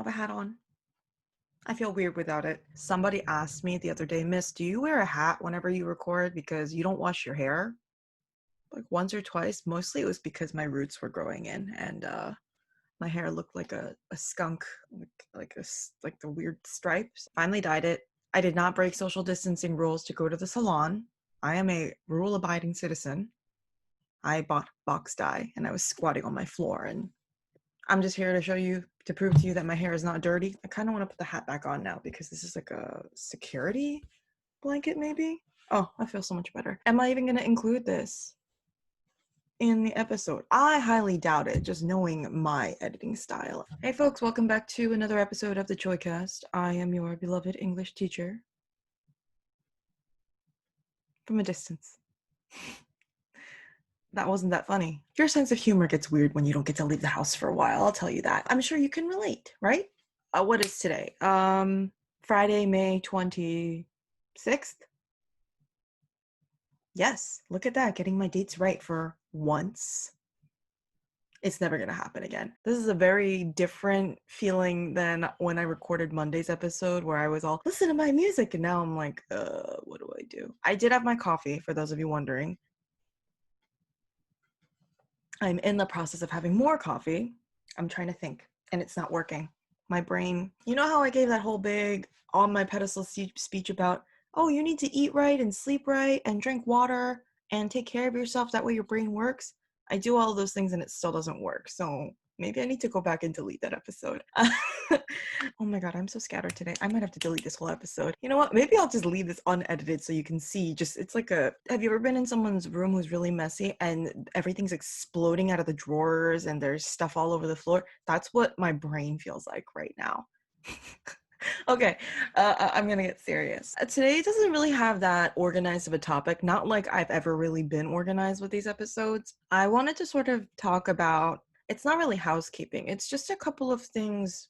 have a hat on. I feel weird without it. Somebody asked me the other day, Miss, do you wear a hat whenever you record because you don't wash your hair? Like once or twice. Mostly it was because my roots were growing in and my hair looked like a skunk, like the weird stripes. Finally dyed it. I did not break social distancing rules to go to the salon. I am a rule-abiding citizen. I bought box dye and I was squatting on my floor, and I'm just here to show you, to prove to you that my hair is not dirty. I kind of want to put the hat back on now because this is like a security blanket maybe. Oh, I feel so much better. Am I even going to include this in the episode? I highly doubt it, just knowing my editing style. Hey folks, welcome back to another episode of the Choecast. I am your beloved English teacher from a distance. That wasn't that funny. Your sense of humor gets weird when you don't get to leave the house for a while, I'll tell you that. I'm sure you can relate, right? What is today? Friday, May 26th? Yes, look at that, getting my dates right for once. It's never gonna happen again. This is a very different feeling than when I recorded Monday's episode where I was all, listen to my music, and now I'm like, what do I do? I did have my coffee, for those of you wondering. I'm in the process of having more coffee. I'm trying to think, and it's not working. My brain, you know how I gave that whole big on my pedestal speech about, oh, you need to eat right and sleep right and drink water and take care of yourself, that way your brain works. I do all of those things and it still doesn't work. So maybe I need to go back and delete that episode. Oh my god, I'm so scattered today. I might have to delete this whole episode. You know what? Maybe I'll just leave this unedited so you can see. Just, it's like a, have you ever been in someone's room who's really messy and everything's exploding out of the drawers and there's stuff all over the floor? That's what my brain feels like right now. Okay, I'm gonna get serious. Today doesn't really have that organized of a topic, not like I've ever really been organized with these episodes. I wanted to sort of talk about, it's not really housekeeping, it's just a couple of things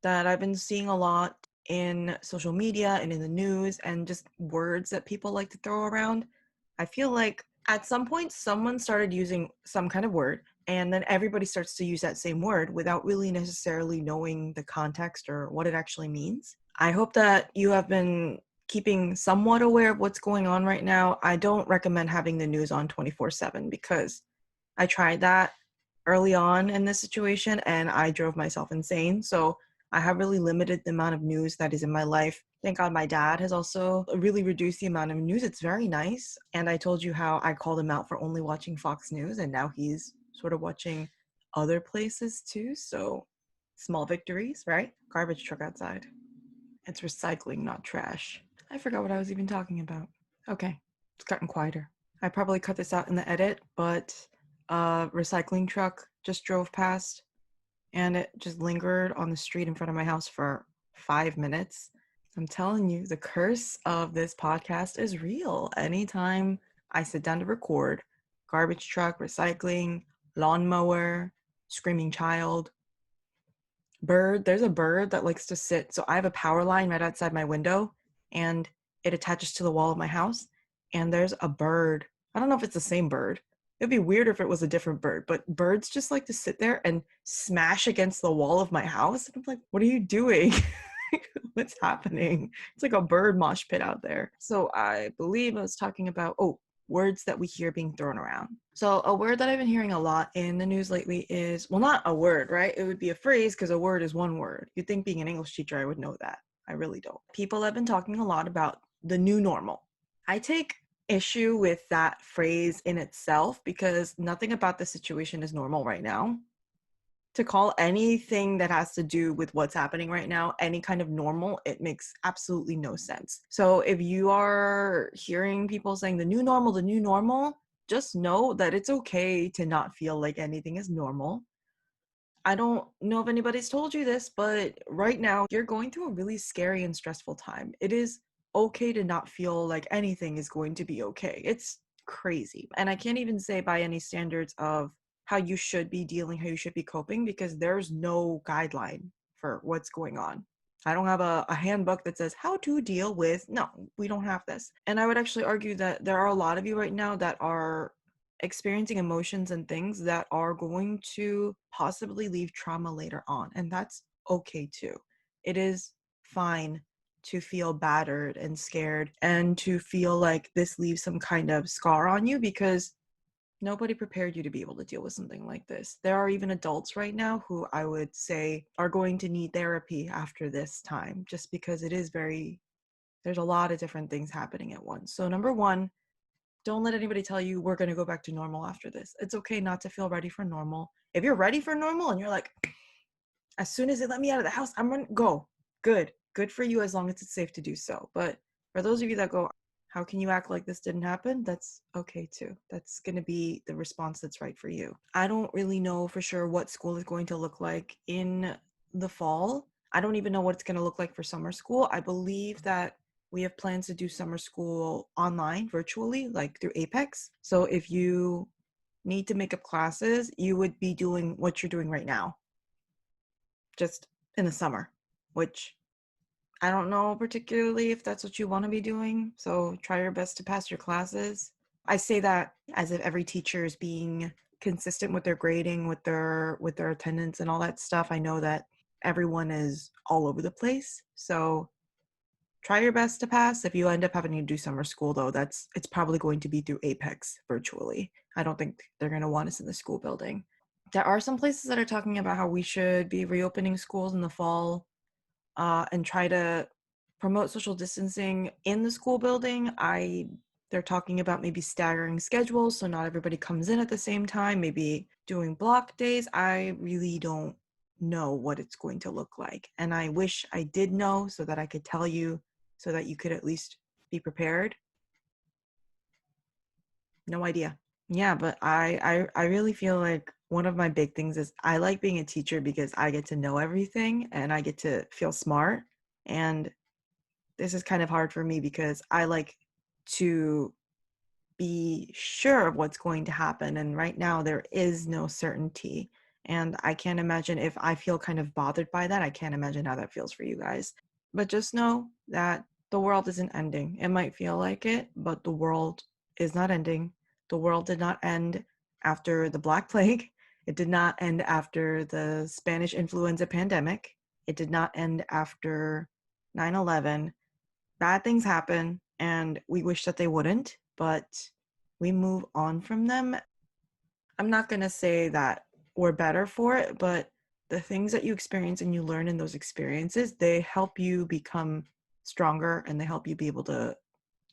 that I've been seeing a lot in social media and in the news, and just words that people like to throw around. I feel like at some point someone started using some kind of word and then everybody starts to use that same word without really necessarily knowing the context or what it actually means. I hope that you have been keeping somewhat aware of what's going on right now. I don't recommend having the news on 24/7 because I tried that early on in this situation and I drove myself insane. So I have really limited the amount of news that is in my life. Thank God my dad has also really reduced the amount of news. It's very nice. And I told you how I called him out for only watching Fox News, and now he's sort of watching other places too. So small victories, right? Garbage truck outside. It's recycling, not trash. I forgot what I was even talking about. Okay, it's gotten quieter. I probably cut this out in the edit, but a recycling truck just drove past and it just lingered on the street in front of my house for 5 minutes. I'm telling you, the curse of this podcast is real. Anytime I sit down to record, garbage truck, recycling, lawnmower, screaming child, bird. There's a bird that likes to sit. So I have a power line right outside my window and it attaches to the wall of my house. And there's a bird. I don't know if it's the same bird. It'd be weird if it was a different bird, but birds just like to sit there and smash against the wall of my house. And I'm like, what are you doing? What's happening? It's like a bird mosh pit out there. So I believe I was talking about, words that we hear being thrown around. So a word that I've been hearing a lot in the news lately is, well, not a word, right? It would be a phrase because a word is one word. You'd think being an English teacher, I would know that. I really don't. People have been talking a lot about the new normal. I take issue with that phrase in itself because nothing about the situation is normal right now. To call anything that has to do with what's happening right now any kind of normal, it makes absolutely no sense. So if you are hearing people saying the new normal, just know that it's okay to not feel like anything is normal. I don't know if anybody's told you this, but right now you're going through a really scary and stressful time. It is okay to not feel like anything is going to be okay. It's crazy. And I can't even say by any standards of how you should be dealing, how you should be coping, because there's no guideline for what's going on. I don't have a handbook that says how to deal with, no, we don't have this. And I would actually argue that there are a lot of you right now that are experiencing emotions and things that are going to possibly leave trauma later on. And that's okay too. It is fine to feel battered and scared and to feel like this leaves some kind of scar on you, because nobody prepared you to be able to deal with something like this. There are even adults right now who I would say are going to need therapy after this time, just because there's a lot of different things happening at once. So number one, don't let anybody tell you we're going to go back to normal after this. It's okay not to feel ready for normal. If you're ready for normal and you're like, as soon as they let me out of the house, I'm going to go. Good for you, as long as it's safe to do so. But for those of you that go, how can you act like this didn't happen? That's okay too. That's going to be the response that's right for you. I don't really know for sure what school is going to look like in the fall. I don't even know what it's going to look like for summer school. I believe that we have plans to do summer school online, virtually, like through Apex. So if you need to make up classes, you would be doing what you're doing right now, just in the summer, which I don't know particularly if that's what you want to be doing. So try your best to pass your classes. I say that as if every teacher is being consistent with their grading, with their attendance and all that stuff. I know that everyone is all over the place. So try your best to pass. If you end up having to do summer school though, it's probably going to be through Apex virtually. I don't think they're going to want us in the school building. There are some places that are talking about how we should be reopening schools in the fall, and try to promote social distancing in the school building. They're talking about maybe staggering schedules so not everybody comes in at the same time, maybe doing block days. I really don't know what it's going to look like, and I wish I did know so that I could tell you, so that you could at least be prepared. No idea. Yeah, but I really feel like one of my big things is I like being a teacher because I get to know everything and I get to feel smart. And this is kind of hard for me because I like to be sure of what's going to happen. And right now, there is no certainty. And I can't imagine, if I feel kind of bothered by that, I can't imagine how that feels for you guys. But just know that the world isn't ending. It might feel like it, but the world is not ending. The world did not end after the Black Plague. It did not end after the Spanish influenza pandemic. It did not end after 9/11. Bad things happen, and we wish that they wouldn't, but we move on from them. I'm not going to say that we're better for it, but the things that you experience and you learn in those experiences, they help you become stronger and they help you be able to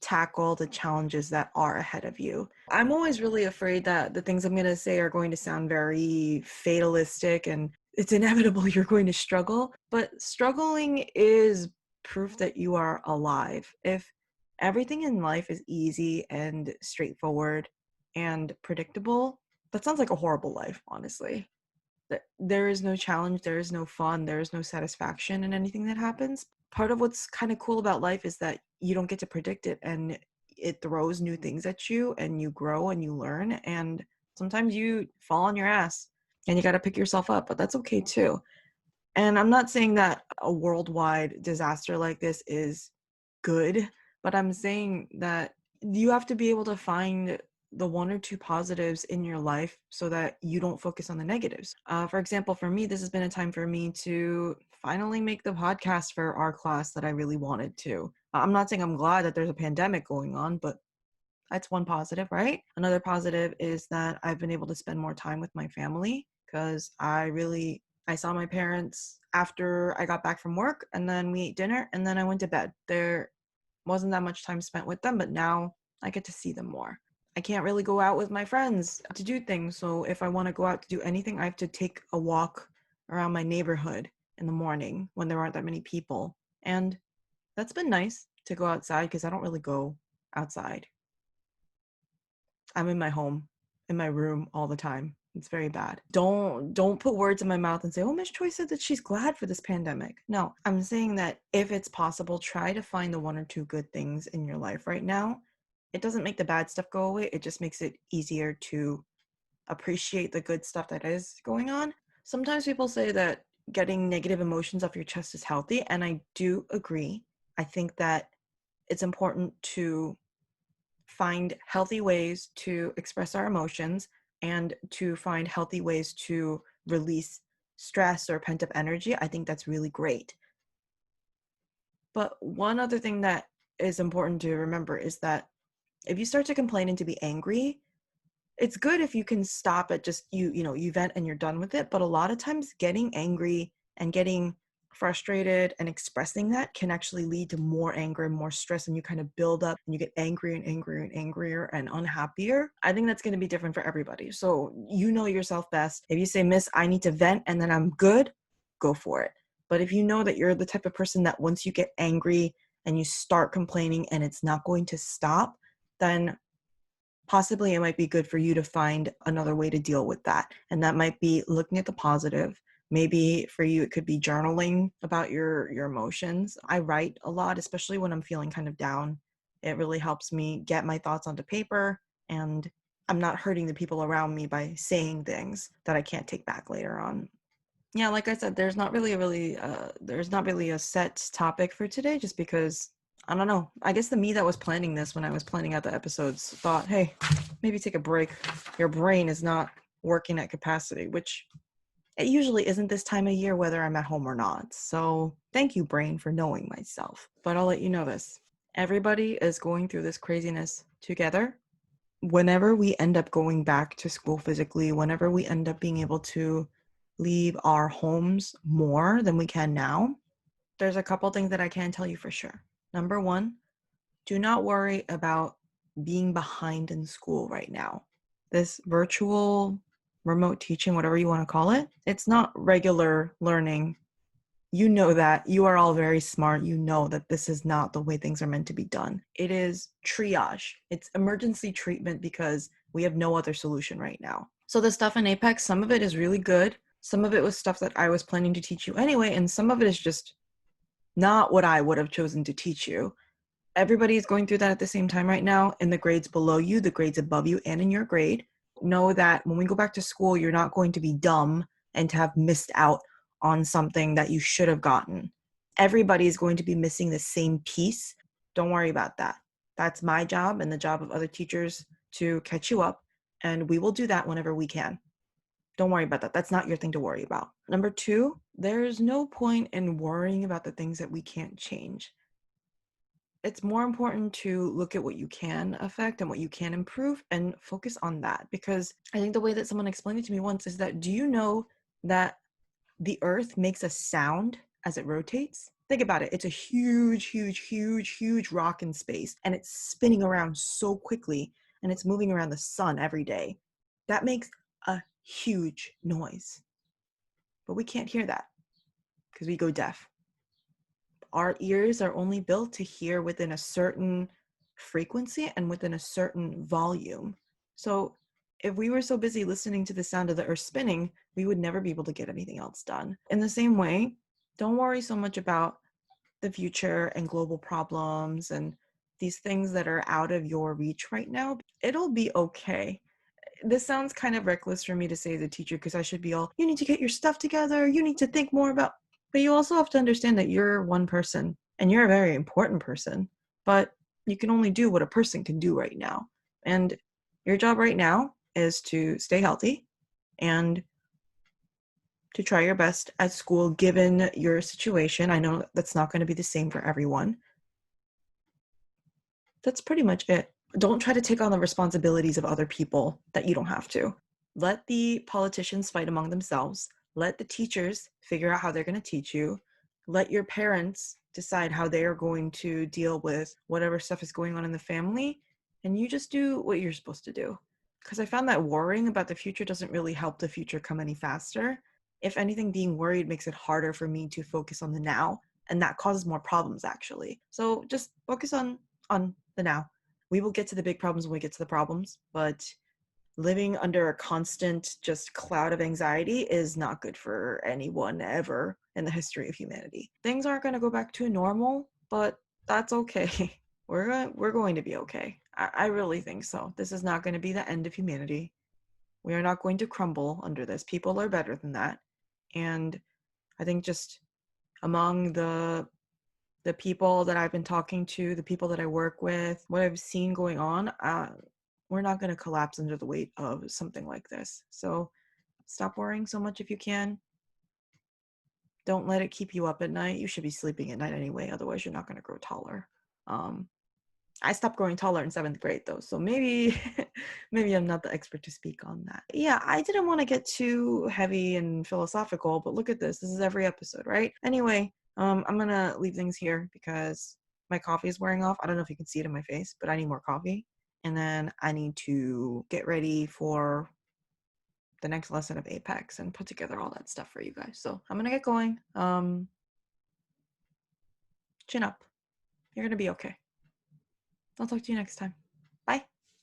tackle the challenges that are ahead of you. I'm always really afraid that the things I'm going to say are going to sound very fatalistic and it's inevitable you're going to struggle, but struggling is proof that you are alive. If everything in life is easy and straightforward and predictable, that sounds like a horrible life, honestly. There is no challenge, there is no fun, there is no satisfaction in anything that happens. Part of what's kind of cool about life is that you don't get to predict it, and it throws new things at you and you grow and you learn, and sometimes you fall on your ass and you got to pick yourself up, but that's okay too. And I'm not saying that a worldwide disaster like this is good, but I'm saying that you have to be able to find the one or two positives in your life so that you don't focus on the negatives. For example, for me, this has been a time for me to finally make the podcast for our class that I really wanted to. I'm not saying I'm glad that there's a pandemic going on, but that's one positive, right? Another positive is that I've been able to spend more time with my family because I saw my parents after I got back from work, and then we ate dinner and then I went to bed. There wasn't that much time spent with them, but now I get to see them more. I can't really go out with my friends to do things. So if I want to go out to do anything, I have to take a walk around my neighborhood in the morning when there aren't that many people. And that's been nice to go outside because I don't really go outside. I'm in my home, in my room all the time. It's very bad. Don't put words in my mouth and say, "Oh, Miss Choi said that she's glad for this pandemic." No, I'm saying that if it's possible, try to find the one or two good things in your life right now. It doesn't make the bad stuff go away. It just makes it easier to appreciate the good stuff that is going on. Sometimes people say that getting negative emotions off your chest is healthy, and I do agree. I think that it's important to find healthy ways to express our emotions and to find healthy ways to release stress or pent up energy, I think that's really great. But one other thing that is important to remember is that if you start to complain and to be angry, it's good if you can stop at just you vent and you're done with it. But a lot of times getting angry and getting frustrated and expressing that can actually lead to more anger and more stress, and you kind of build up and you get angrier and angrier and angrier and unhappier. I think that's going to be different for everybody. So you know yourself best. If you say, Miss, I need to vent and then I'm good, go for it. But if you know that you're the type of person that once you get angry and you start complaining and it's not going to stop, then possibly it might be good for you to find another way to deal with that. And that might be looking at the positive. Maybe for you, it could be journaling about your emotions. I write a lot, especially when I'm feeling kind of down. It really helps me get my thoughts onto paper, and I'm not hurting the people around me by saying things that I can't take back later on. Yeah, like I said, there's not really a set topic for today, just because I don't know. I guess the me that was planning this when I was planning out the episodes thought, hey, maybe take a break. Your brain is not working at capacity, which it usually isn't this time of year, whether I'm at home or not. So thank you, brain, for knowing myself. But I'll let you know this. Everybody is going through this craziness together. Whenever we end up going back to school physically, whenever we end up being able to leave our homes more than we can now, there's a couple things that I can tell you for sure. Number one, do not worry about being behind in school right now. This virtual remote teaching, whatever you want to call it, it's not regular learning. You know that. You are all very smart. You know that this is not the way things are meant to be done. It is triage. It's emergency treatment because we have no other solution right now. So the stuff in Apex, some of it is really good. Some of it was stuff that I was planning to teach you anyway, and some of it is just not what I would have chosen to teach you. Everybody is going through that at the same time right now, in the grades below you, the grades above you, and in your grade. Know that when we go back to school, you're not going to be dumb and to have missed out on something that you should have gotten. Everybody is going to be missing the same piece. Don't worry about that. That's my job and the job of other teachers to catch you up, and we will do that whenever we can. Don't worry about that. That's not your thing to worry about. Number two, there's no point in worrying about the things that we can't change. It's more important to look at what you can affect and what you can improve and focus on that. Because I think the way that someone explained it to me once is that, do you know that the earth makes a sound as it rotates? Think about it. It's a huge, huge, huge, huge rock in space, and it's spinning around so quickly, and it's moving around the sun every day. That makes a huge noise. But we can't hear that because we go deaf. Our ears are only built to hear within a certain frequency and within a certain volume. So if we were so busy listening to the sound of the earth spinning, we would never be able to get anything else done. In the same way, don't worry so much about the future and global problems and these things that are out of your reach right now. It'll be okay. This sounds kind of reckless for me to say as a teacher, because I should be all, you need to get your stuff together, you need to think more about, but you also have to understand that you're one person and you're a very important person, but you can only do what a person can do right now. And your job right now is to stay healthy and to try your best at school given your situation. I know that's not going to be the same for everyone. That's pretty much it. Don't try to take on the responsibilities of other people that you don't have to. Let the politicians fight among themselves. Let the teachers figure out how they're going to teach you. Let your parents decide how they are going to deal with whatever stuff is going on in the family. And you just do what you're supposed to do. Because I found that worrying about the future doesn't really help the future come any faster. If anything, being worried makes it harder for me to focus on the now. And that causes more problems, actually. So just focus on the now. We will get to the big problems when we get to the problems, but living under a constant just cloud of anxiety is not good for anyone ever in the history of humanity. Things aren't going to go back to normal, but that's okay. We're going to be okay. I really think so. This is not going to be the end of humanity. We are not going to crumble under this. People are better than that. And I think just among the people that I've been talking to, the people that I work with, what I've seen going on, we're not going to collapse under the weight of something like this. So stop worrying so much if you can. Don't let it keep you up at night. You should be sleeping at night anyway, otherwise you're not going to grow taller. I stopped growing taller in 7th grade though, so maybe maybe I'm not the expert to speak on that. Yeah, I didn't want to get too heavy and philosophical, but look at this. This is every episode, right? Anyway, I'm gonna leave things here because my coffee is wearing off. I don't know if you can see it in my face, but I need more coffee. And then I need to get ready for the next lesson of Apex and put together all that stuff for you guys. So I'm gonna get going. Chin up. You're gonna be okay. I'll talk to you next time.